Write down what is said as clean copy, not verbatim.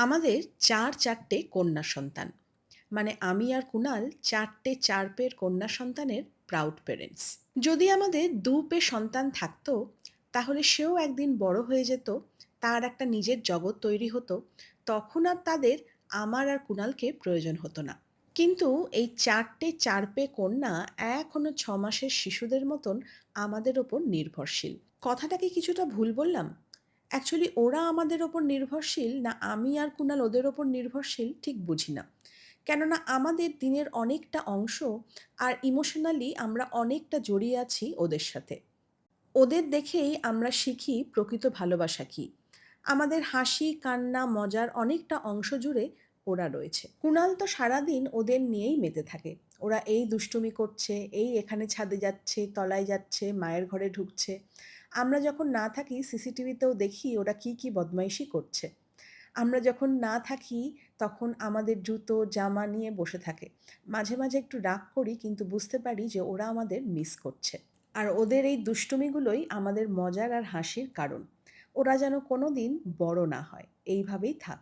আমাদের ৪ কন্যা সন্তান। মানে আমি আর কুনাল ৪ পেয়ের কন্যা সন্তানের প্রাউড প্যারেন্টস। যদি আমাদের ২ পেয়ে সন্তান থাকতো, তাহলে সেও একদিন বড় হয়ে যেত, তার একটা নিজের জগৎ তৈরি হতো, তখন আর তাদের আমার আর কুনালকে প্রয়োজন হতো না। কিন্তু এই ৪ পেয়ে কন্যা এখনো ৬ মাসের শিশুদের মতন আমাদের ওপর নির্ভরশীল। কথাটা কি কিছুটা ভুল বললাম? অ্যাকচুয়ালি ওরা আমাদের ওপর নির্ভরশীল না আমি আর কুনাল ওদের ওপর নির্ভরশীল ঠিক বুঝি না। কেননা আমাদের দিনের অনেকটা অংশ আর ইমোশনালি আমরা অনেকটা জড়িয়ে আছি ওদের সাথে। ওদের দেখেই আমরা শিখি প্রকৃত ভালোবাসা কী। আমাদের হাসি, কান্না, মজার অনেকটা অংশ জুড়ে ওরা রয়েছে। কুনাল তো সারাদিন ওদের নিয়েই মেতে থাকে। ওরা এই দুষ্টুমি করছে, এই এখানে ছাদে যাচ্ছে, তলায় যাচ্ছে, মায়ের ঘরে ঢুকছে। আমরা যখন না থাকি সিসিটিভিতেও দেখি ওরা কী কী বদমাইশি করছে। আমরা যখন না থাকি তখন আমাদের জুতো, জামা নিয়ে বসে থাকে। মাঝে, মাঝে একটু রাগ করি কিন্তু বুঝতে পারি যে ওরা আমাদের মিস করছে। আর ওদের এই দুষ্টুমিগুলোই আমাদের মজার আর হাসির কারণ। ওরা যেন কোনোদিন বড় না হয়, এইভাবেই থাক।